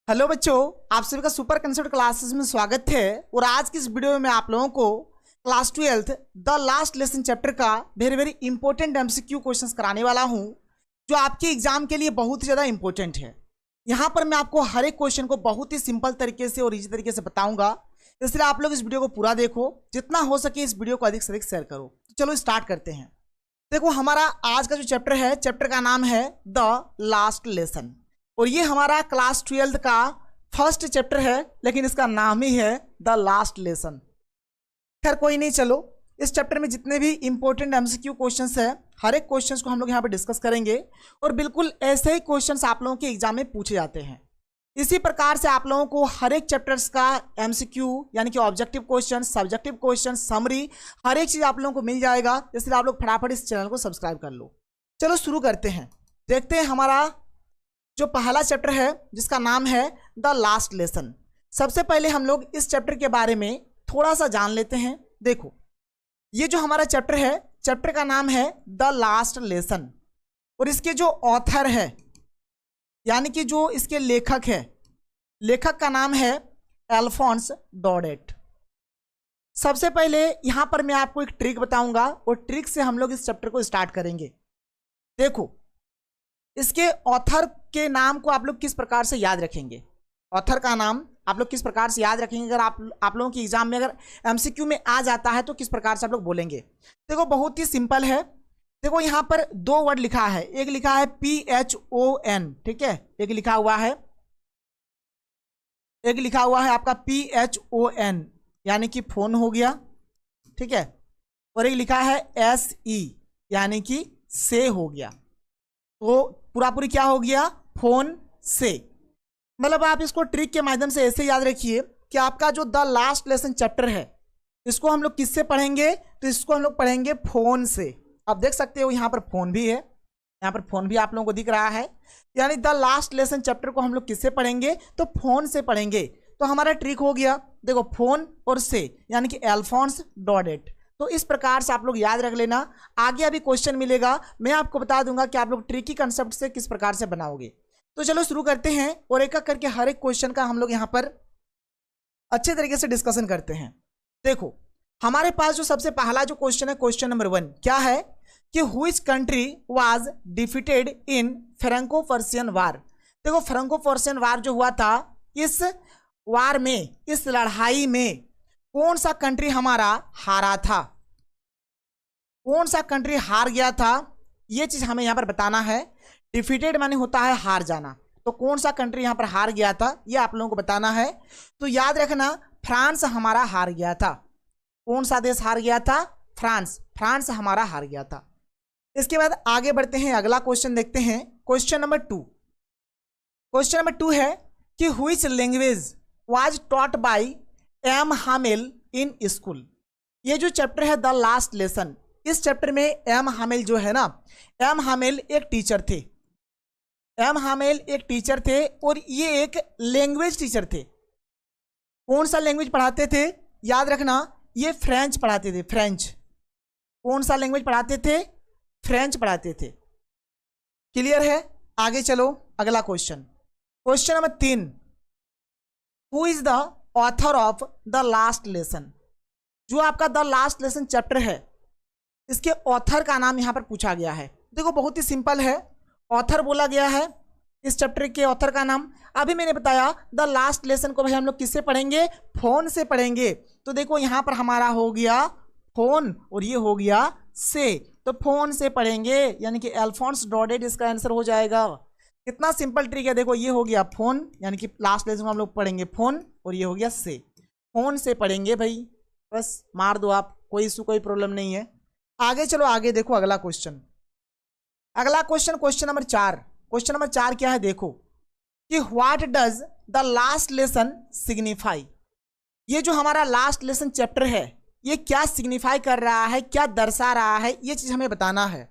Hello बच्चों, आप सभी का सुपर कंसेप्ट क्लासेस में स्वागत है। और आज की इस वीडियो में मैं आप लोगों को class 12th the last lesson chapter का वेरी इंपॉर्टेंट एमसीक्यू क्वेश्चंस कराने वाला हूं, जो आपके एग्जाम के लिए बहुत ही ज़्यादा इंपॉर्टेंट है। यहां पर मैं आपको हर एक क्वेश्चन को बहुत ही सिंपल तरीके से और इजी तरीके से बताऊंगा, इसलिए आप लोग इस वीडियो को पूरा देखो, जितना हो सके इस वीडियो को अधिक से अधिक शेयर करो। तो चलो स्टार्ट करते हैं। देखो, हमारा आज का जो चैप्टर है, चैप्टर का नाम है द लास्ट लेसन, और ये हमारा क्लास 12th का फर्स्ट चैप्टर है, लेकिन इसका नाम ही है द लास्ट लेसन। खैर कोई नहीं, चलो इस चैप्टर में जितने भी इंपॉर्टेंट एमसीक्यू क्वेश्चंस है, हर एक क्वेश्चंस को हम लोग यहाँ पे डिस्कस करेंगे, और बिल्कुल ऐसे ही क्वेश्चंस आप लोगों के एग्जाम में पूछे जाते हैं। इसी प्रकार से आप लोगों को हर एक चैप्टर्स का एमसीक्यू यानी कि objective question, subjective question, summary, हर एक चीज़ आप लोगों को मिल जाएगा। इसलिए आप लोग फटाफट इस चैनल को सब्सक्राइब कर लो। चलो शुरू करते हैं। देखते हैं हमारा जो पहला चैप्टर है, जिसका नाम है द लास्ट लेसन। सबसे पहले हम लोग इस चैप्टर के बारे में थोड़ा सा जान लेते हैं। देखो, ये जो हमारा चैप्टर है, चैप्टर का नाम है द लास्ट लेसन, और इसके जो ऑथर है यानी कि जो इसके लेखक है, लेखक का नाम है अल्फोंस डॉडेट। सबसे पहले यहां पर मैं आपको एक ट्रिक बताऊंगा, और ट्रिक से हम लोग इस चैप्टर को स्टार्ट करेंगे। देखो, इसके ऑथर के नाम को आप लोग किस प्रकार से याद रखेंगे, ऑथर का नाम आप लोग किस प्रकार से याद रखेंगे, अगर आप लोगों की एग्जाम में अगर एमसीक्यू में आ जाता है तो किस प्रकार से आप लोग बोलेंगे। देखो, बहुत ही सिंपल है। देखो, यहाँ पर दो वर्ड लिखा है, एक लिखा है PHON, ठीक है, एक लिखा हुआ है आपका PHON यानी कि फोन हो गया, ठीक है, और एक लिखा है SE यानी कि से हो गया। तो पूरी क्या हो गया, फोन से। मतलब आप इसको ट्रिक के माध्यम से ऐसे याद रखिए कि आपका जो द लास्ट लेसन चैप्टर है, इसको हम लोग किससे पढ़ेंगे, तो इसको हम लोग पढ़ेंगे फोन से। आप देख सकते हो यहाँ पर फोन भी है, यहाँ पर फोन भी आप लोगों को दिख रहा है। यानी द लास्ट लेसन चैप्टर को हम लोग किससे पढ़ेंगे, तो फोन से पढ़ेंगे। तो हमारा ट्रिक हो गया, देखो, फोन और से यानी कि अल्फोंस डॉडेट। तो इस प्रकार से आप लोग याद रख लेना। आगे अभी क्वेश्चन मिलेगा, मैं आपको बता दूंगा कि आप लोग ट्रिकी कंसेप्ट से किस प्रकार से बनाओगे। तो चलो शुरू करते हैं, और एक एक करके हर एक क्वेश्चन का हम लोग यहाँ पर अच्छे तरीके से डिस्कशन करते हैं। देखो, हमारे पास जो सबसे पहला जो क्वेश्चन है, क्वेश्चन नंबर 1 क्या है कि which country was defeated in Franco Persian war. देखो, फ्रैंको पर्शियन वार जो हुआ था, इस वार में, इस लड़ाई में कौन सा कंट्री हमारा हारा था, कौन सा कंट्री हार गया था, ये चीज हमें यहां पर बताना है। डिफीटेड माने होता है हार जाना, तो कौन सा कंट्री यहां पर हार गया था, ये आप लोगों को बताना है। तो याद रखना, फ्रांस हमारा हार गया था। कौन सा देश हार गया था, फ्रांस हमारा हार गया था। इसके बाद आगे बढ़ते हैं, अगला क्वेश्चन देखते हैं, क्वेश्चन नंबर 2। क्वेश्चन नंबर 2 है कि which language was taught by M Hamel in school. ये जो चैप्टर है द लास्ट लेसन, इस चैप्टर में एम हामेल जो है ना, एम हामेल एक टीचर थे, एम हामेल एक टीचर थे, और ये एक लैंग्वेज टीचर थे। कौन सा लैंग्वेज पढ़ाते थे, याद रखना, ये फ्रेंच पढ़ाते थे, फ्रेंच। कौन सा लैंग्वेज पढ़ाते थे, फ्रेंच पढ़ाते थे। क्लियर है, आगे चलो अगला question, question number 3। Who is the author of the last lesson. जो आपका द लास्ट लेसन चैप्टर है, इसके ऑथर का नाम यहां पर पूछा गया है। देखो, बहुत ही सिंपल है, ऑथर बोला गया है इस चैप्टर के ऑथर का नाम। अभी मैंने बताया द लास्ट लेसन को भाई हम लोग किससे पढ़ेंगे, फोन से पढ़ेंगे। तो देखो, यहां पर हमारा हो गया फोन, और ये हो गया से, तो फोन से पढ़ेंगे, यानी कि अल्फोंस डॉडेट इसका आंसर हो जाएगा। कितना सिंपल ट्रिक है। देखो, ये हो गया फोन, यानी कि लास्ट लेसन में हम लोग पढ़ेंगे फोन, और ये हो गया से, फोन से पढ़ेंगे भाई, बस मार दो आप, कोई इशू, कोई प्रॉब्लम नहीं है। आगे चलो, आगे देखो अगला क्वेश्चन, अगला question, question number 4। Question number 4 क्या है, देखो कि what does the last lesson signify. ये जो हमारा लास्ट लेसन चैप्टर है, ये क्या सिग्निफाई कर रहा है, क्या दर्शा रहा है, ये चीज हमें बताना है।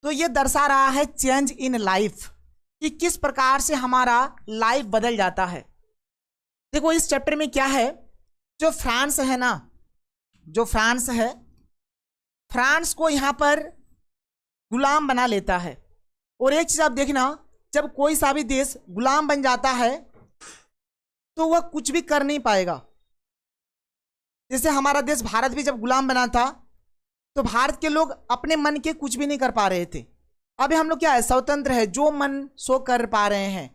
तो ये दर्शा रहा है चेंज इन लाइफ, कि किस प्रकार से हमारा लाइफ बदल जाता है। देखो, इस चैप्टर में क्या है, जो फ्रांस है ना, जो फ्रांस है, फ्रांस को यहां पर गुलाम बना लेता है। और एक चीज आप देखना, जब कोई सा भी देश गुलाम बन जाता है तो वह कुछ भी कर नहीं पाएगा। जैसे हमारा देश भारत भी जब गुलाम बना था तो भारत के लोग अपने मन के कुछ भी नहीं कर पा रहे थे। अभी हम लोग क्या है, स्वतंत्र है, जो मन सो कर पा रहे हैं,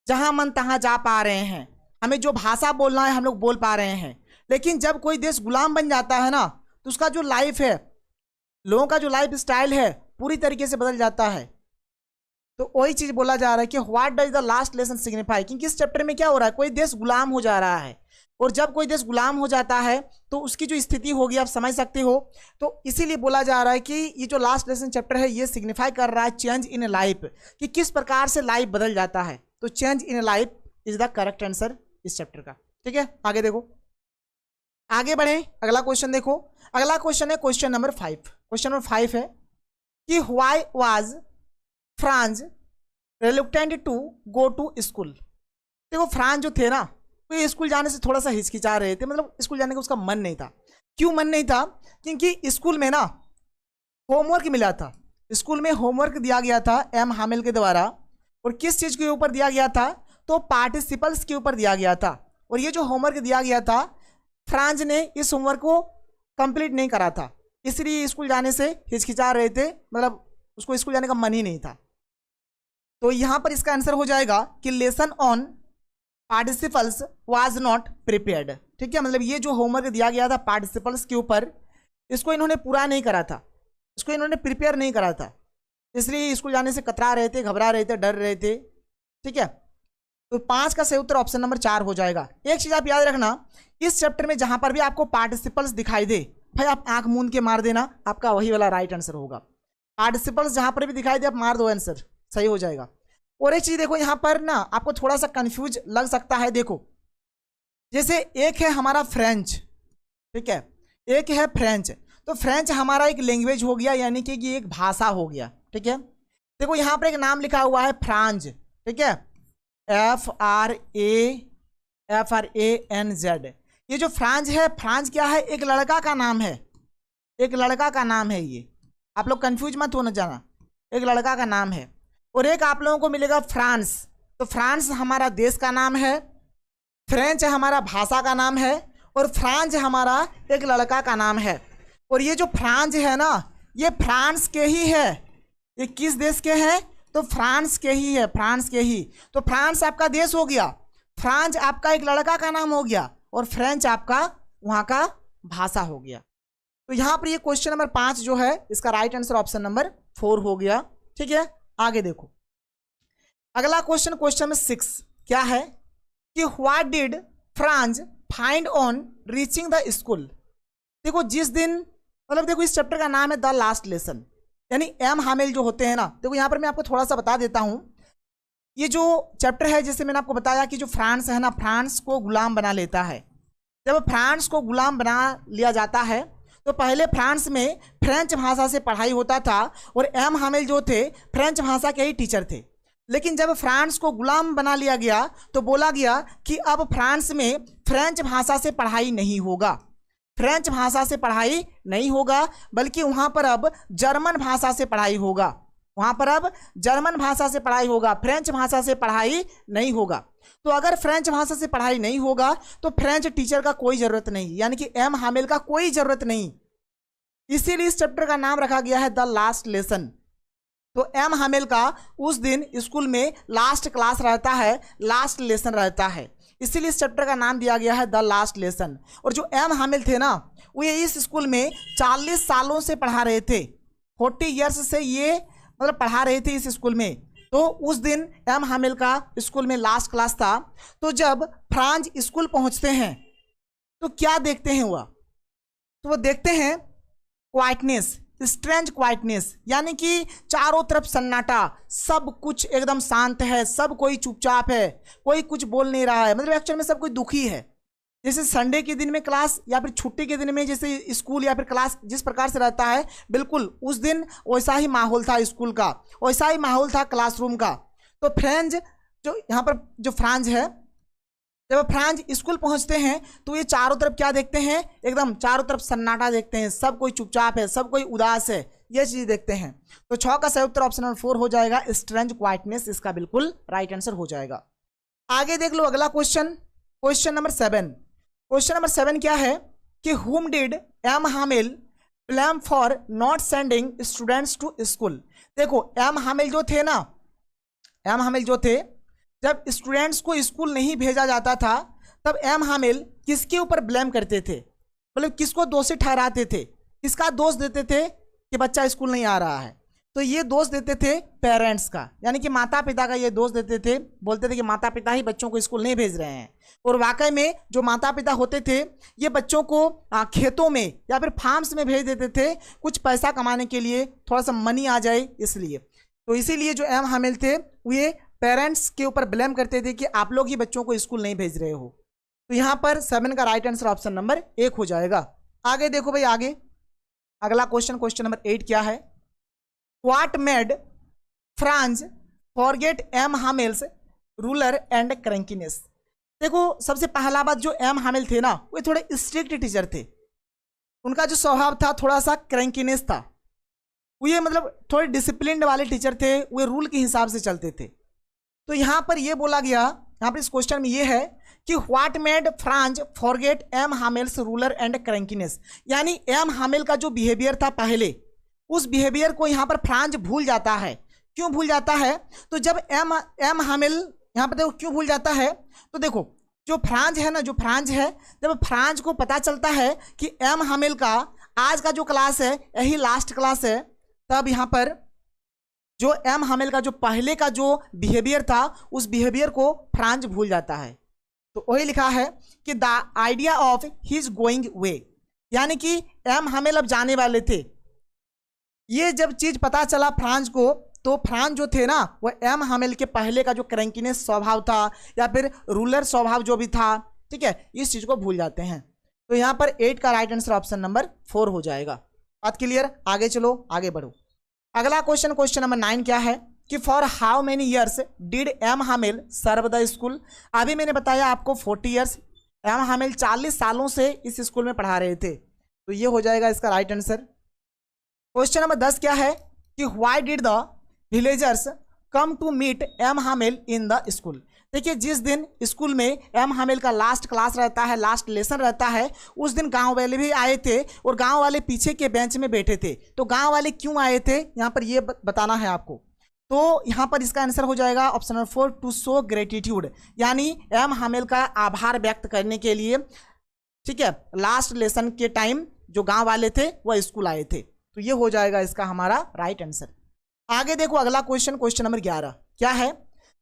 जहां मन तहां जा पा रहे हैं, हमें जो भाषा बोलना है हम लोग बोल पा रहे हैं। लेकिन जब कोई देश गुलाम बन जाता है ना, तो उसका जो लाइफ है, लोगों का जो लाइफ स्टाइल है, पूरी तरीके से बदल जाता है। तो वही चीज बोला जा रहा है कि what does the last lesson signify, क्योंकि इस चैप्टर में क्या हो रहा है, कोई देश गुलाम हो जा रहा है, और जब कोई देश गुलाम हो जाता है तो उसकी जो स्थिति होगी आप समझ सकते हो। तो इसीलिए बोला जा रहा है कि ये जो लास्ट लेसन चैप्टर है ये सिग्निफाई कर रहा है चेंज इन लाइफ, कि किस प्रकार से लाइफ बदल जाता है। तो change in life is the correct answer इस चैप्टर का। ठीक है, आगे देखो, आगे बढ़े, अगला क्वेश्चन देखो। अगला क्वेश्चन है क्वेश्चन नंबर 5। क्वेश्चन नंबर 5 है कि why was Franz reluctant to go to school. देखो फ्रांस जो थे ना, वो स्कूल जाने से थोड़ा सा हिचकिचा रहे थे, मतलब स्कूल जाने का उसका मन नहीं था। क्यों मन नहीं था? क्योंकि स्कूल में ना होमवर्क मिला था, स्कूल में होमवर्क दिया गया था एम हामिल के द्वारा, और किस चीज़ के ऊपर दिया गया था, तो पार्टिसिपल्स के ऊपर दिया गया था। और ये जो होमवर्क दिया गया था, फ्रांस ने इस होमवर्क को कंप्लीट नहीं करा था, इसलिए स्कूल जाने से हिचकिचा रहे थे, मतलब उसको स्कूल जाने का मन ही नहीं था। तो यहाँ पर इसका आंसर हो जाएगा कि lesson on participles was not prepared. ठीक है, मतलब ये जो होमवर्क दिया गया था पार्टिसिपल्स के ऊपर, इसको इन्होंने पूरा नहीं करा था, इसको इन्होंने प्रिपेयर नहीं करा था, इसलिए स्कूल जाने से कतरा रहे थे, घबरा रहे थे, डर रहे थे। ठीक है, तो 5 का सही उत्तर ऑप्शन नंबर 4 हो जाएगा। एक चीज़ आप याद रखना, इस चैप्टर में जहां पर भी आपको पार्टिसिपल्स दिखाई दे, भाई आप आंख मूंद के मार देना, आपका वही वाला राइट आंसर होगा। पार्टिसिपल्स जहां पर भी दिखाई दे आप मार दो, आंसर सही हो जाएगा। और एक चीज देखो, यहाँ पर ना आपको थोड़ा सा कंफ्यूज लग सकता है। देखो जैसे एक है हमारा फ्रेंच, ठीक है, एक है फ्रेंच, तो फ्रेंच हमारा एक लैंग्वेज हो गया, यानी कि ये एक भाषा हो गया। ठीक है, देखो यहाँ पर एक नाम लिखा हुआ है फ्रांज, ठीक है, FRANZ। ये जो फ्रांज है, फ्रांज क्या है, एक लड़का का नाम है, एक लड़का का नाम है। ये आप लोग कंफ्यूज मत होना जाना, एक लड़का का नाम है। और एक आप लोगों को मिलेगा फ्रांस, तो फ्रांस हमारा देश का नाम है, फ्रेंच हमारा भाषा का नाम है, और फ्रांज हमारा एक लड़का का नाम है। और ये जो फ्रांज है ना, ये फ्रांस के ही है। ये किस देश के हैं? तो फ्रांस के ही है, फ्रांस के ही। तो फ्रांस आपका देश हो गया, फ्रांस आपका एक लड़का का नाम हो गया, और फ्रेंच आपका वहाँ का भाषा हो गया। तो यहाँ पर ये क्वेश्चन नंबर 5 जो है, इसका राइट आंसर ऑप्शन नंबर 4 हो गया। ठीक है, आगे देखो, अगला क्वेश्चन, क्वेश्चन नंबर 6 क्या है कि what did France find on reaching the school. देखो जिस दिन, मतलब देखो इस चैप्टर का नाम है द लास्ट लेसन, यानी एम हामिल जो होते हैं ना। देखो यहाँ पर मैं आपको थोड़ा सा बता देता हूँ, ये जो चैप्टर है, जैसे मैंने आपको बताया कि जो फ्रांस है ना, फ्रांस को गुलाम बना लेता है। जब फ्रांस को गुलाम बना लिया जाता है तो पहले फ्रांस में फ्रेंच भाषा से पढ़ाई होता था, और एम हामिल जो थे फ्रेंच भाषा के ही टीचर थे। लेकिन जब फ्रांस को गुलाम बना लिया गया तो बोला गया कि अब फ्रांस में फ्रेंच भाषा से पढ़ाई नहीं होगा, फ्रेंच भाषा से पढ़ाई नहीं होगा, बल्कि वहाँ पर अब जर्मन भाषा से पढ़ाई होगा, वहाँ पर अब जर्मन भाषा से पढ़ाई होगा, फ्रेंच भाषा से पढ़ाई नहीं होगा। तो अगर फ्रेंच भाषा से पढ़ाई नहीं होगा तो फ्रेंच टीचर का कोई ज़रूरत नहीं, यानी कि एम हामिल का कोई ज़रूरत नहीं। इसीलिए इस चैप्टर का नाम रखा गया है द लास्ट लेसन। तो एम हामिल का उस दिन स्कूल में लास्ट क्लास रहता है, लास्ट लेसन रहता है, इसीलिए इस चैप्टर का नाम दिया गया है द लास्ट लेसन। और जो एम हामिल थे ना, वो ये इस स्कूल में 40 सालों से पढ़ा रहे थे, 40 ईयर्स से ये मतलब पढ़ा रहे थे इस स्कूल में। तो उस दिन एम हामिल का स्कूल में लास्ट क्लास था। तो जब फ्रांस स्कूल पहुंचते हैं तो क्या देखते हैं वह? तो वो देखते हैं क्वाइटनेस, स्ट्रेंज क्वाइटनेस, यानी कि चारों तरफ सन्नाटा, सब कुछ एकदम शांत है, सब कोई चुपचाप है, कोई कुछ बोल नहीं रहा है, मतलब एक्चुअल में सब कोई दुखी है। जैसे संडे के दिन में क्लास या फिर छुट्टी के दिन में जैसे स्कूल या फिर क्लास जिस प्रकार से रहता है, बिल्कुल उस दिन वैसा ही माहौल था स्कूल का, वैसा ही माहौल था क्लासरूम का। तो फ्रेंच जो यहाँ पर जो फ्रांस है, जब फ्रांस स्कूल पहुँचते हैं तो ये चारों तरफ क्या देखते हैं? एकदम चारों तरफ सन्नाटा देखते हैं, सब कोई चुपचाप है, सब कोई उदास है, ये चीज़ देखते हैं। तो 6 का सही उत्तर ऑप्शन नंबर 4 हो जाएगा, स्ट्रेंज क्वाइटनेस इसका बिल्कुल राइट आंसर हो जाएगा। आगे देख लो अगला question, question number 7, question number 7 क्या है कि whom did M Hamel blame for not sending students to school. देखो एम हामिल जो थे ना, एम हामिल जो थे, जब स्टूडेंट्स को स्कूल नहीं भेजा जाता था तब एम हामिल किसके ऊपर ब्लेम करते थे, मतलब किसको दोषी ठहराते थे, किसका दोष देते थे कि बच्चा स्कूल नहीं आ रहा है। तो ये दोष देते थे पेरेंट्स का, यानी कि माता पिता का ये दोष देते थे, बोलते थे कि माता पिता ही बच्चों को स्कूल नहीं भेज रहे हैं। और वाकई में जो माता पिता होते थे ये बच्चों को खेतों में या फिर फार्म्स में भेज देते थे, कुछ पैसा कमाने के लिए, थोड़ा सा मनी आ जाए इसलिए। तो इसीलिए जो एम हामिल थे ये पेरेंट्स के ऊपर ब्लेम करते थे कि आप लोग ही बच्चों को स्कूल नहीं भेज रहे हो। तो यहाँ पर 7 का राइट आंसर ऑप्शन नंबर 1 हो जाएगा। आगे देखो भाई, आगे अगला क्वेश्चन, क्वेश्चन नंबर 8 क्या है, what made Franz forget M Hamel's ruler and crankiness. देखो सबसे पहला बात, जो एम हामिल थे ना वो थोड़े स्ट्रिक्ट टीचर थे, उनका जो स्वभाव था थोड़ा सा क्रैंकीनेस था, वो मतलब थोड़े डिसिप्लिन वाले टीचर थे, वो रूल के हिसाब से चलते थे। तो यहाँ पर ये बोला गया, यहाँ पर इस क्वेश्चन में ये है कि what made Franz forget M Hamel's ruler and crankiness, यानी एम हामिल का जो बिहेवियर था पहले, उस बिहेवियर को यहाँ पर फ्रांज भूल जाता है। क्यों भूल जाता है, तो जब एम हामिल यहाँ पर देखो क्यों भूल जाता है, तो देखो जो फ्रांज है ना, जो फ्रांज है, जब फ्रांज को पता चलता है कि एम हामिल का आज का जो क्लास है यही लास्ट क्लास है, तब यहाँ पर जो एम हामिल का जो पहले का जो बिहेवियर था उस बिहेवियर को फ्रांज भूल जाता है। तो वही लिखा है कि the idea of his going way, यानी कि एम हामिल अब जाने वाले थे। ये जब चीज पता चला फ्रांज को, तो फ्रांज जो थे ना वो एम हामिल के पहले का जो क्रैंकीनेस स्वभाव था या फिर रूलर स्वभाव जो भी था, ठीक है, इस चीज को भूल जाते हैं। तो यहाँ पर 8 का राइट आंसर ऑप्शन नंबर 4 हो जाएगा। बात क्लियर, आगे चलो, आगे बढ़ो। अगला क्वेश्चन, क्वेश्चन नंबर 9 क्या है कि for how many years did M Hamel serve the school. अभी मैंने बताया आपको 40 ईयर्स, एम हामिल 40 सालों से इस स्कूल में पढ़ा रहे थे, तो ये हो जाएगा इसका राइट आंसर। क्वेश्चन नंबर 10 क्या है कि why did the villagers come to meet M Hamel in the school. देखिए जिस दिन स्कूल में एम हामिल का लास्ट क्लास रहता है, लास्ट लेसन रहता है, उस दिन गांव वाले भी आए थे और गांव वाले पीछे के बेंच में बैठे थे। तो गांव वाले क्यों आए थे यहाँ पर ये बताना है आपको। तो यहाँ पर इसका आंसर हो जाएगा option number 4, to show gratitude, यानी एम हामिल का आभार व्यक्त करने के लिए, ठीक है, लास्ट लेसन के टाइम जो गाँव वाले थे वह स्कूल आए थे। तो ये हो जाएगा इसका हमारा राइट आंसर। आगे देखो अगला क्वेश्चन, क्वेश्चन नंबर 11 क्या है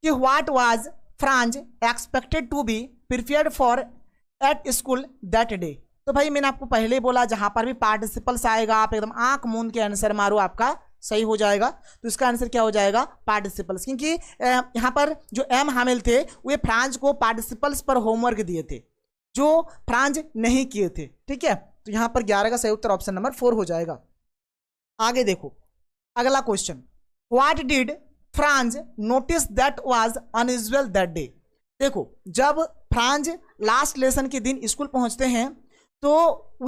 कि what was Franz expected to be prepared for at school that day. तो भाई मैंने आपको पहले ही बोला जहां पर भी पार्टिसिपल्स आएगा आप एकदम आंख मूंद के आंसर मारो, आपका सही हो जाएगा। तो इसका आंसर क्या हो जाएगा, पार्टिसिपल्स, क्योंकि यहाँ पर जो एम हामिल थे वे फ्रांज को पार्टिसिपल्स पर होमवर्क दिए थे जो फ्रांज नहीं किए थे, ठीक है। तो यहाँ पर 11 का सही उत्तर ऑप्शन नंबर 4 हो जाएगा। आगे देखो अगला question, what did Franz notice that was unusual that day. देखो जब फ्रांज लास्ट लेसन के दिन स्कूल पहुंचते हैं तो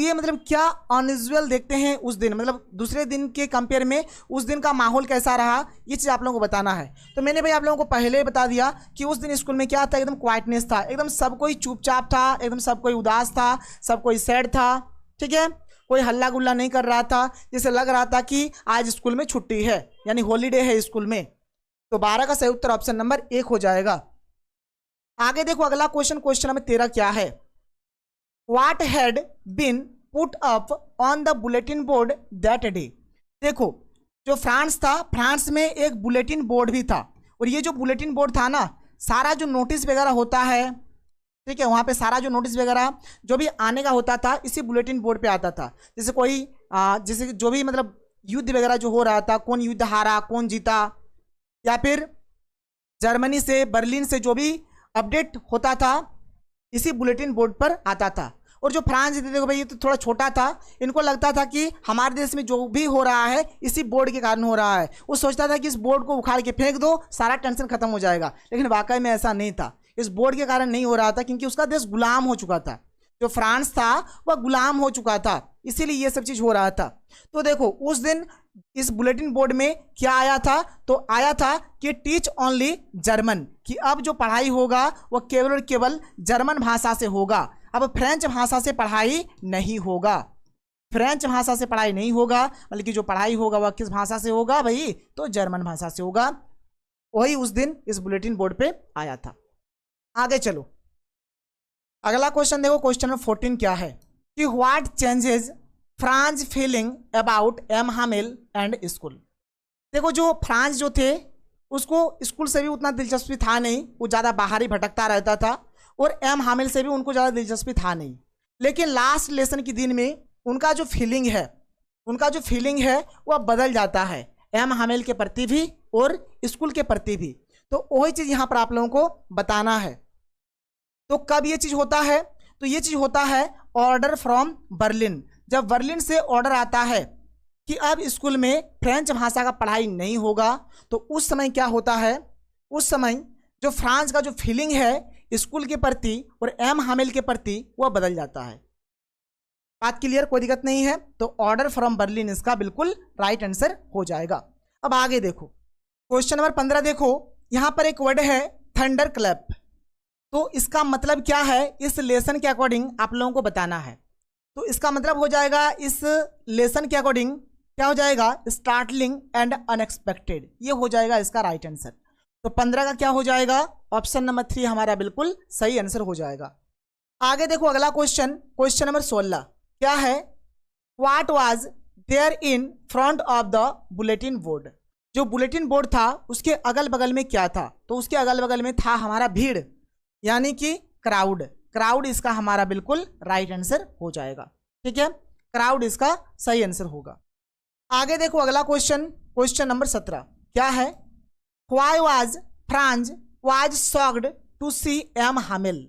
ये मतलब क्या अनयूजुअल देखते हैं उस दिन, मतलब दूसरे दिन के कंपेयर में उस दिन का माहौल कैसा रहा, ये चीज़ आप लोगों को बताना है। तो मैंने भाई आप लोगों को पहले ही बता दिया कि उस दिन स्कूल में क्या था, एकदम क्वाइटनेस था, एकदम सब कोई चुपचाप था, एकदम सब कोई उदास था, सब कोई सैड था, ठीक है, कोई हल्ला गुल्ला नहीं कर रहा था, जैसे लग रहा था कि आज स्कूल में छुट्टी है, यानी हॉलीडे है स्कूल में। तो 12 का सही उत्तर ऑप्शन नंबर 1 हो जाएगा। आगे देखो अगला क्वेश्चन, क्वेश्चन नंबर 13 क्या है, what had been put up on the bulletin board that day. देखो जो फ्रांस था, फ्रांस में एक बुलेटिन बोर्ड भी था, और ये जो बुलेटिन बोर्ड था ना, सारा जो नोटिस वगैरह होता है, ठीक है, वहाँ पे सारा जो नोटिस वगैरह जो भी आने का होता था इसी बुलेटिन बोर्ड पे आता था। जैसे कोई जैसे जो भी मतलब युद्ध वगैरह जो हो रहा था, कौन युद्ध हारा कौन जीता, या फिर जर्मनी से बर्लिन से जो भी अपडेट होता था इसी बुलेटिन बोर्ड पर आता था। और जो फ्रांस थे देखो भाई ये तो थोड़ा छोटा था, इनको लगता था कि हमारे देश में जो भी हो रहा है इसी बोर्ड के कारण हो रहा है। वो सोचता था कि इस बोर्ड को उखाड़ के फेंक दो, सारा टेंशन खत्म हो जाएगा, लेकिन वाकई में ऐसा नहीं था। इस बोर्ड के कारण नहीं हो रहा था क्योंकि उसका देश गुलाम हो चुका था, जो फ्रांस था वह गुलाम हो चुका था, इसीलिए ये सब चीज़ हो रहा था। तो देखो उस दिन इस बुलेटिन बोर्ड में क्या आया था, तो आया था कि टीच ओनली जर्मन, कि अब जो पढ़ाई होगा वो केवल और केवल जर्मन भाषा से होगा। अब फ्रेंच भाषा से पढ़ाई नहीं होगा, फ्रेंच भाषा से पढ़ाई नहीं होगा, बल्कि जो पढ़ाई होगा वह किस भाषा से होगा भाई, तो जर्मन भाषा से होगा। वही उस दिन इस बुलेटिन बोर्ड पे आया था। आगे चलो, अगला क्वेश्चन देखो, क्वेश्चन नंबर 14 क्या है कि what changes Franz feeling about M Hamel and school. देखो जो फ्रांस जो थे उसको स्कूल से भी उतना दिलचस्पी था नहीं, वो ज़्यादा बाहर ही भटकता रहता था, और एम हामिल से भी उनको ज़्यादा दिलचस्पी था नहीं। लेकिन लास्ट लेसन के दिन में उनका जो फीलिंग है वह बदल जाता है, एम हामिल के प्रति भी और स्कूल के प्रति भी। तो वही चीज़ यहाँ पर आप लोगों को बताना है। तो कब ये चीज़ होता है, तो ये चीज़ होता है ऑर्डर फ्रॉम बर्लिन, जब बर्लिन से ऑर्डर आता है कि अब स्कूल में फ्रेंच भाषा का पढ़ाई नहीं होगा, तो उस समय क्या होता है, उस समय जो फ्रांस का जो फीलिंग है स्कूल के प्रति और एम हामिल के प्रति वह बदल जाता है। बात क्लियर, कोई दिक्कत नहीं है। तो ऑर्डर फ्रॉम बर्लिन इसका बिल्कुल राइट आंसर हो जाएगा। अब आगे देखो, क्वेश्चन नंबर 15 देखो, यहाँ पर एक वर्ड है थंडर क्लैप। तो इसका मतलब क्या है, इस लेसन के अकॉर्डिंग आप लोगों को बताना है। तो इसका मतलब हो जाएगा, इस लेसन के अकॉर्डिंग क्या हो जाएगा, स्टार्टलिंग एंड अनएक्सपेक्टेड, ये हो जाएगा इसका राइट आंसर। तो 15 का क्या हो जाएगा, ऑप्शन नंबर 3 हमारा बिल्कुल सही आंसर हो जाएगा। आगे देखो अगला क्वेश्चन, क्वेश्चन नंबर 16 क्या है, what was there in front of the bulletin board. जो बुलेटिन बोर्ड था उसके अगल बगल में क्या था, तो उसके अगल बगल में था हमारा भीड़, यानी कि क्राउड। क्राउड इसका हमारा बिल्कुल राइट आंसर हो जाएगा। ठीक है, क्राउड इसका सही आंसर होगा। आगे देखो अगला क्वेश्चन, क्वेश्चन नंबर 17 क्या है, why was Franz was shocked to see M Hamel.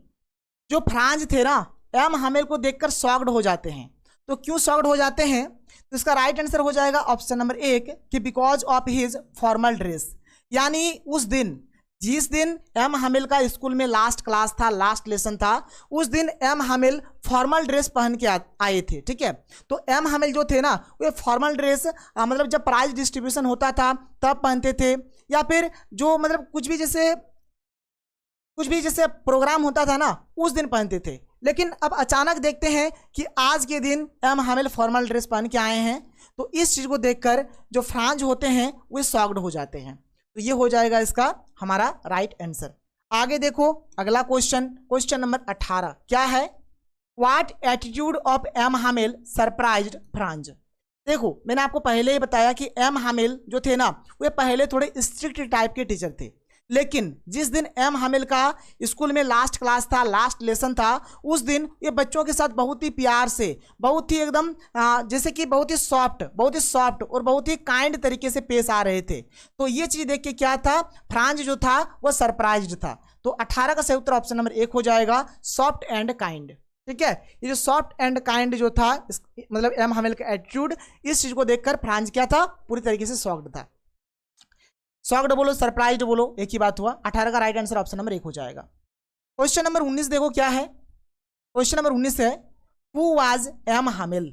जो फ्रांस थे ना, एम हामिल को देखकर शॉक्ड हो जाते हैं। तो क्यों शॉक्ड हो जाते हैं, तो इसका राइट आंसर हो जाएगा ऑप्शन नंबर 1 कि because of his formal dress. यानी उस दिन, जिस दिन एम हामिल का स्कूल में लास्ट क्लास था, लास्ट लेसन था, उस दिन एम हामिल फॉर्मल ड्रेस पहन के आए थे। ठीक है, तो एम हामिल जो थे ना वो फॉर्मल ड्रेस मतलब जब प्राइज डिस्ट्रीब्यूशन होता था तब पहनते थे, या फिर जो मतलब कुछ भी जैसे प्रोग्राम होता था ना उस दिन पहनते थे। लेकिन अब अचानक देखते हैं कि आज के दिन एम हामिल फॉर्मल ड्रेस पहन के आए हैं, तो इस चीज़ को देखकर जो फ्रांस होते हैं वो शॉक्ड हो जाते हैं। तो ये हो जाएगा इसका हमारा राइट आंसर। आगे देखो अगला क्वेश्चन, क्वेश्चन नंबर 18 क्या है, what attitude of M Hamel surprised Franz. देखो मैंने आपको पहले ही बताया कि एम हामिल जो थे ना वे पहले थोड़े स्ट्रिक्ट टाइप के टीचर थे, लेकिन जिस दिन एम हामिल का स्कूल में लास्ट क्लास था, लास्ट लेसन था, उस दिन ये बच्चों के साथ बहुत ही प्यार से, बहुत ही एकदम जैसे कि बहुत ही सॉफ्ट और बहुत ही काइंड तरीके से पेश आ रहे थे। तो ये चीज़ देख के क्या था, फ्रांस जो था वह सरप्राइज्ड था। तो 18 का सही उत्तर ऑप्शन नंबर 1 हो जाएगा, सॉफ्ट एंड काइंड। ठीक है, ये जो सॉफ्ट एंड काइंड जो था मतलब एम हामिल का एटीट्यूड, इस चीज़ को देखकर फ्रांस क्या था, पूरी तरीके से शॉक्ड था। शॉक्ड बोलो सरप्राइज्ड बोलो एक ही बात हुआ। 18 का राइट आंसर ऑप्शन नंबर 1 हो जाएगा। क्वेश्चन नंबर 19 देखो क्या है, क्वेश्चन नंबर 19 है हु वाज एम हामिल,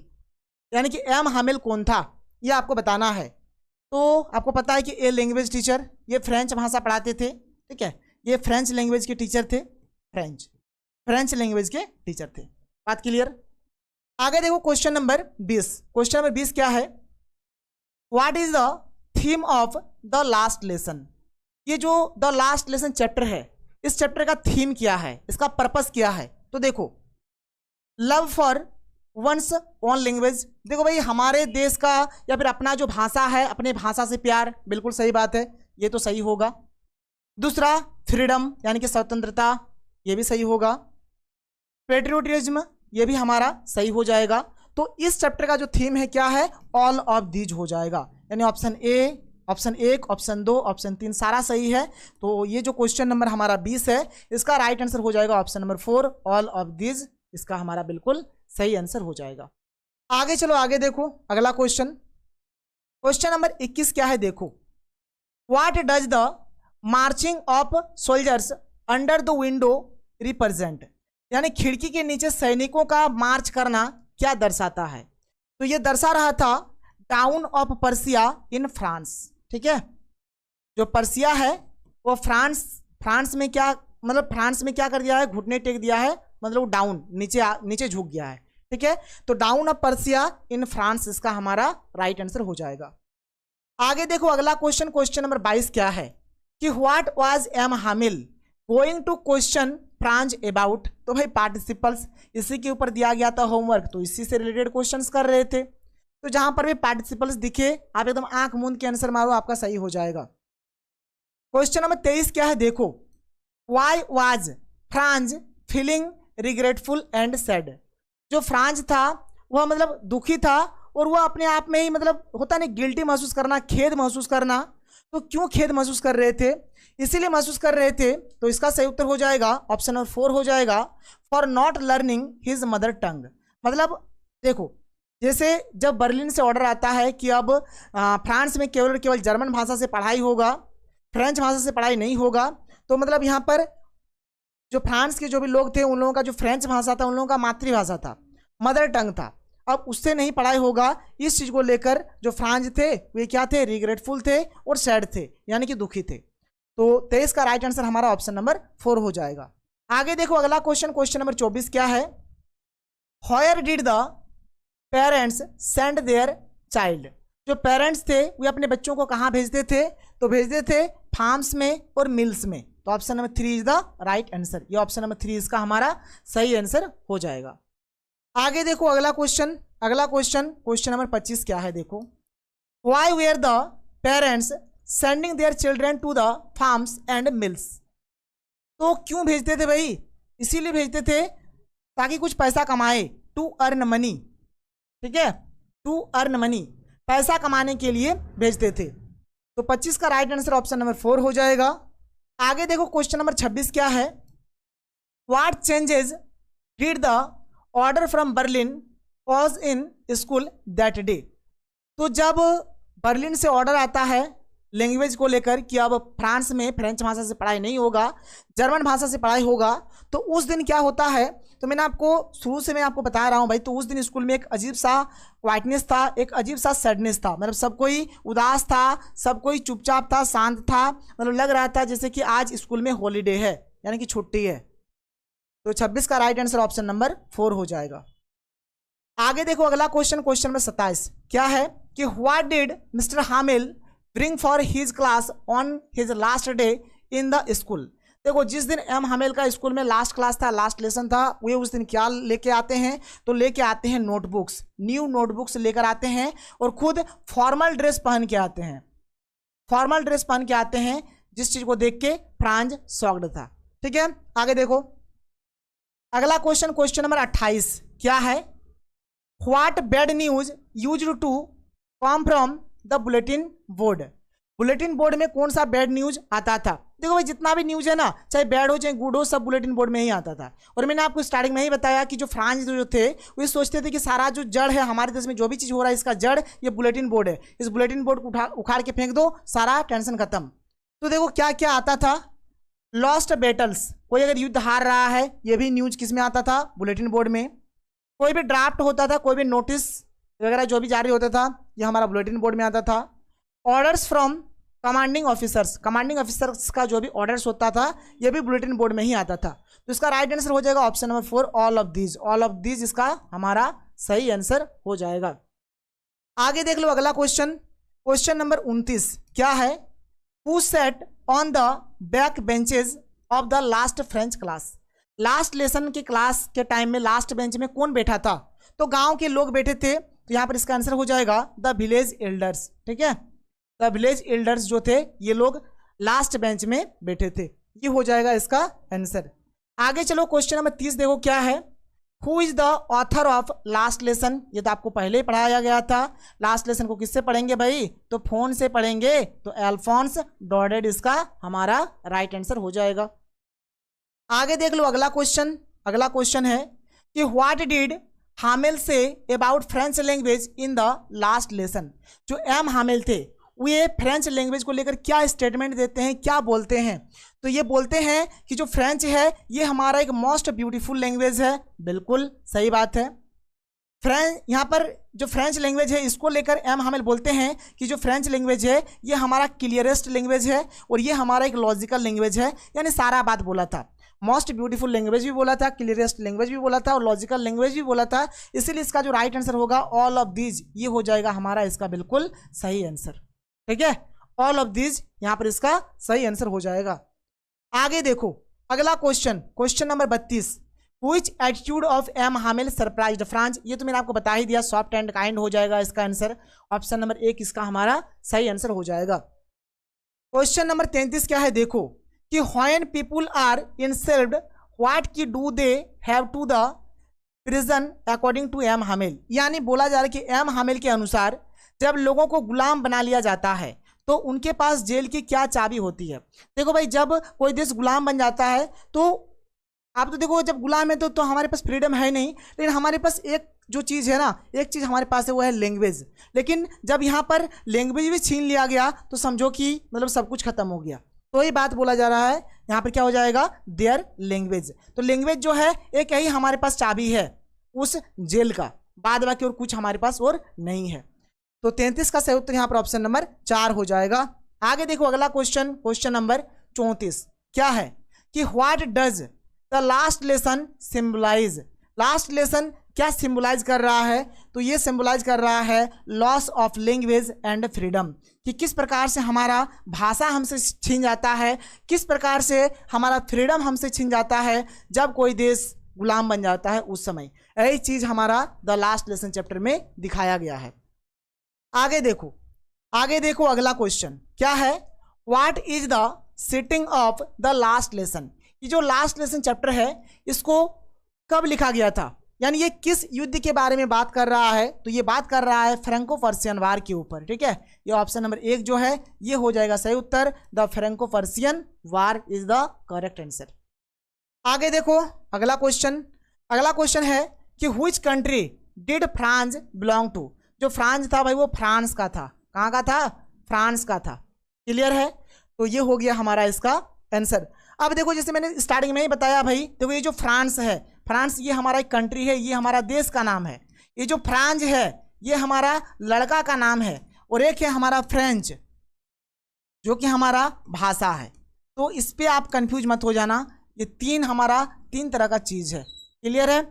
यानी कि एम हामिल कौन था ये आपको बताना है। तो आपको पता है कि ए लैंग्वेज टीचर, ये फ्रेंच भाषा पढ़ाते थे। ठीक है, ये फ्रेंच लैंग्वेज के टीचर थे, फ्रेंच लैंग्वेज के टीचर थे। बात क्लियर। आगे देखो क्वेश्चन नंबर 20, क्वेश्चन नंबर 20 क्या है, what is the theme of the last lesson. ये जो द लास्ट लेसन चैप्टर है, इस चैप्टर का थीम क्या है, इसका पर्पस क्या है। तो देखो love for one's own language. देखो भाई हमारे देश का या फिर अपना जो भाषा है, अपने भाषा से प्यार, बिल्कुल सही बात है, ये तो सही होगा। दूसरा फ्रीडम यानी कि स्वतंत्रता, ये भी सही होगा। पेट्रियोटिज्म, ये भी हमारा सही हो जाएगा। तो इस चैप्टर का जो थीम है क्या है, ऑल ऑफ दीज हो जाएगा, यानी option A, option 1, option 2, option 3 सारा सही है। तो ये जो क्वेश्चन नंबर हमारा 20 है, इसका राइट आंसर हो जाएगा option number 4, all of these, इसका हमारा बिल्कुल सही आंसर हो जाएगा। आगे चलो, आगे देखो अगला क्वेश्चन, क्वेश्चन नंबर 21 क्या है, देखो what does the marching of soldiers under the window represent, यानी खिड़की के नीचे सैनिकों का मार्च करना क्या दर्शाता है। तो ये दर्शा रहा था town of Persia in France. ठीक है, जो पर्सिया है वो फ्रांस में क्या, मतलब फ्रांस में क्या कर दिया है, घुटने टेक दिया है, मतलब डाउन, नीचे झुक गया है। ठीक है, तो down of Persia in France इसका हमारा राइट आंसर हो जाएगा। आगे देखो अगला क्वेश्चन, क्वेश्चन नंबर 22 क्या है कि what was M Hamel going to question Franz about. तो भाई पार्टिसिपल्स इसी के ऊपर दिया गया था होमवर्क, तो इसी से रिलेटेड क्वेश्चंस कर रहे थे। तो जहां पर भी पार्टिसिपल्स दिखे आप एकदम आंख मूंद के आंसर मारो, आपका सही हो जाएगा। क्वेश्चन नंबर 23 क्या है देखो, why was France feeling regretful and sad. जो फ्रांस था वह मतलब दुखी था और वह अपने आप में ही मतलब होता नहीं गिल्टी महसूस करना, खेद महसूस करना। तो क्यों खेद महसूस कर रहे थे, इसीलिए महसूस कर रहे थे, तो इसका सही उत्तर हो जाएगा ऑप्शन नंबर 4 हो जाएगा, for not learning his mother tongue. मतलब देखो जैसे जब बर्लिन से ऑर्डर आता है कि अब फ्रांस में केवल जर्मन भाषा से पढ़ाई होगा, फ्रेंच भाषा से पढ़ाई नहीं होगा, तो मतलब यहाँ पर जो फ्रांस के जो भी लोग थे उन लोगों का जो फ्रेंच भाषा था उन लोगों का मातृभाषा था, मदर टंग था, अब उससे नहीं पढ़ाई होगा। इस चीज़ को लेकर जो फ्रांस थे वे क्या थे, रिग्रेटफुल थे और सैड थे, यानी कि दुखी थे। तो 23 का राइट आंसर हमारा ऑप्शन नंबर 4 हो जाएगा। आगे देखो अगला क्वेश्चन, क्वेश्चन नंबर 24 क्या है, where did the parents send their child. जो पेरेंट्स थे वे अपने बच्चों को कहाँ भेजते थे, तो भेजते थे फार्म्स में और मिल्स में। तो option number 3 is the right answer, ये ऑप्शन नंबर 3 इसका हमारा सही आंसर हो जाएगा। आगे देखो अगला क्वेश्चन, क्वेश्चन नंबर 25 क्या है देखो, why were the parents sending their children to the farms and mills. तो क्यों भेजते थे भाई, इसीलिए भेजते थे ताकि कुछ पैसा कमाए, टू अर्न मनी। ठीक है, टू अर्न मनी, पैसा कमाने के लिए भेजते थे। तो 25 का राइट आंसर ऑप्शन नंबर 4 हो जाएगा। आगे देखो क्वेश्चन नंबर 26 क्या है, what changes did the order from Berlin cause in school that day. तो जब बर्लिन से ऑर्डर आता है लैंग्वेज को लेकर कि अब फ्रांस में फ्रेंच भाषा से पढ़ाई नहीं होगा, जर्मन भाषा से पढ़ाई होगा, तो उस दिन क्या होता है, तो मैंने आपको शुरू से मैं आपको बता रहा हूँ भाई, तो उस दिन स्कूल में एक अजीब सा क्वाइटनेस था, एक अजीब सा सैडनेस था, मतलब सब कोई उदास था, सब कोई चुपचाप था, शांत था, मतलब लग रहा था जैसे कि आज स्कूल में हॉलीडे है, यानी कि छुट्टी है। तो 26 का राइट आंसर ऑप्शन नंबर 4 हो जाएगा। आगे देखो अगला क्वेश्चन, क्वेश्चन नंबर 27 क्या है कि what did mister Hamel bring for his class on his last day in the school. देखो जिस दिन एम हामिल का स्कूल में लास्ट क्लास था, लास्ट लेसन था, वे उस दिन क्या लेके आते हैं, तो लेके आते हैं नोटबुक्स, न्यू नोटबुक्स लेकर आते हैं और खुद फॉर्मल ड्रेस पहन के आते हैं, फॉर्मल ड्रेस पहन के आते हैं, जिस चीज को देख के फ्रांस शॉक्ड था। ठीक है, आगे देखो अगला क्वेश्चन, क्वेश्चन नंबर 28 क्या है, what bad news used to come from the bulletin board. Bulletin board में कौन सा बैड न्यूज आता था। देखो भाई जितना भी न्यूज है ना, चाहे बैड हो चाहे गुड हो, सब बुलेटिन बोर्ड में ही आता था। और मैंने आपको स्टार्टिंग में ही बताया कि जो फ्रांस जो थे वो सोचते थे कि सारा जो जड़ है हमारे देश में, जो भी चीज़ हो रहा है इसका जड़ ये बुलेटिन बोर्ड है, इस बुलेटिन बोर्ड को उखाड़ के फेंक दो, सारा टेंशन खत्म। तो देखो क्या क्या आता था, लॉस्ट बैटल्स, कोई अगर युद्ध हार रहा है ये भी न्यूज किस में आता था, बुलेटिन बोर्ड में। कोई भी ड्राफ्ट होता था, कोई भी नोटिस वगैरह जो भी जारी होता था, ये हमारा बुलेटिन बोर्ड में आता था। Orders from commanding officers, commanding officers का जो भी ऑर्डर्स होता था ये भी बुलेटिन बोर्ड में ही आता था। तो इसका राइट आंसर हो जाएगा option number 4, all of these, all of these इसका हमारा सही आंसर हो जाएगा। आगे देख लो अगला क्वेश्चन, क्वेश्चन नंबर 29 क्या है, who set on the back benches of the last French class. Last lesson के क्लास के टाइम में लास्ट बेंच में कौन बैठा था, तो गांव के लोग बैठे थे। तो यहाँ पर इसका आंसर हो जाएगा द विलेज एल्डर्स। ठीक है, द विलेज एल्डर्स जो थे ये लोग लास्ट बेंच में बैठे थे, ये हो जाएगा इसका आंसर। आगे चलो क्वेश्चन नंबर 30 देखो क्या है, who is the author of last lesson. ये तो आपको पहले ही पढ़ाया गया था। लास्ट लेसन को किससे पढ़ेंगे भाई, तो फोन से पढ़ेंगे, तो अल्फोंस डॉडेड इसका हमारा राइट आंसर हो जाएगा। आगे देख लो अगला क्वेश्चन, अगला क्वेश्चन है कि what did Hamel say about French language in the last lesson. जो एम हामिल थे वे फ्रेंच लैंग्वेज को लेकर क्या स्टेटमेंट देते हैं, क्या बोलते हैं, तो ये बोलते हैं कि जो फ्रेंच है ये हमारा एक मोस्ट ब्यूटीफुल लैंग्वेज है। बिल्कुल सही बात है। यहाँ पर जो फ्रेंच लैंग्वेज है इसको लेकर एम हामिल बोलते हैं कि जो फ्रेंच लैंग्वेज है ये हमारा क्लियरेस्ट लैंग्वेज है और ये हमारा एक लॉजिकल लैंग्वेज है, यानी सारा बात बोला था। मोस्ट ब्यूटीफुल लैंग्वेज भी बोला था, क्लियरेस्ट लैंग्वेज भी बोला था और लॉजिकल लैंग्वेज भी बोला था। इसीलिए इसका जो राइट आंसर होगा ऑल ऑफ दीज, ये हो जाएगा हमारा इसका बिल्कुल सही आंसर। ठीक है, ऑल ऑफ दीज यहाँ पर इसका सही आंसर हो जाएगा। आगे देखो अगला question, question number 32, Which attitude of M. Hamel surprised France? ये तो मैंने आपको बता ही दिया, सॉफ्ट एंड काइंड हो जाएगा इसका आंसर। ऑप्शन नंबर 1 इसका हमारा सही आंसर हो जाएगा। क्वेश्चन नंबर 33 क्या है देखो कि when people are enslaved, what की do they have to the prison according to M. Hamel? यानी बोला जा रहा है कि M. Hamel के अनुसार जब लोगों को गुलाम बना लिया जाता है तो उनके पास जेल की क्या चाबी होती है। देखो भाई, जब कोई देश गुलाम बन जाता है तो आप तो देखो जब गुलाम है तो हमारे पास फ्रीडम है नहीं, लेकिन हमारे पास एक जो चीज़ है ना, एक चीज़ हमारे पास है वो है लैंग्वेज। लेकिन जब यहाँ पर लैंग्वेज भी छीन लिया गया तो समझो कि मतलब सब कुछ खत्म हो गया। तो ये बात बोला जा रहा है यहाँ पर क्या हो जाएगा, देयर लैंग्वेज। तो लैंग्वेज जो है एक यही हमारे पास चाबी है उस जेल का, बाद बाकी और कुछ हमारे पास और नहीं है। तो 33 का सही उत्तर यहाँ पर ऑप्शन नंबर 4 हो जाएगा। आगे देखो अगला क्वेश्चन, क्वेश्चन नंबर 34 क्या है कि what does the last lesson symbolize. Last lesson क्या सिंबलाइज कर रहा है, तो ये सिंबलाइज कर रहा है loss of language and freedom, कि किस प्रकार से हमारा भाषा हमसे छीन जाता है, किस प्रकार से हमारा फ्रीडम हमसे छीन जाता है जब कोई देश गुलाम बन जाता है उस समय। यही चीज़ हमारा द लास्ट लेसन चैप्टर में दिखाया गया है। आगे देखो, आगे देखो अगला क्वेश्चन क्या है, what is the setting of the last lesson. ये जो लास्ट लेसन चैप्टर है इसको कब लिखा गया था, यानी ये किस युद्ध के बारे में बात कर रहा है, तो ये बात कर रहा है फ्रैंको पर्शियन वार के ऊपर। ठीक है, ये ऑप्शन नंबर 1 जो है ये हो जाएगा सही उत्तर, the Franco Persian war is the correct answer. आगे देखो अगला क्वेश्चन, अगला क्वेश्चन है कि which country did France belong to. जो फ्रांस था भाई वो फ्रांस का था, कहाँ का था, फ्रांस का था। क्लियर है, तो ये हो गया हमारा इसका आंसर। अब देखो जैसे मैंने स्टार्टिंग में ही बताया भाई, देखो ये जो फ्रांस है, फ्रांस ये हमारा एक कंट्री है, ये हमारा देश का नाम है। ये जो फ्रांस है ये हमारा लड़का का नाम है, और एक है हमारा फ्रेंच जो कि हमारा भाषा है। तो इस पर आप कंफ्यूज मत हो जाना, ये तीन तरह का चीज़ है। क्लियर है,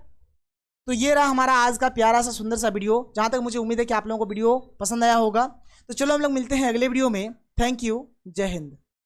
तो ये रहा हमारा आज का प्यारा सा सुंदर सा वीडियो, जहाँ तक मुझे उम्मीद है कि आप लोगों को वीडियो पसंद आया होगा। तो चलो हम लोग मिलते हैं अगले वीडियो में। थैंक यू, जय हिंद।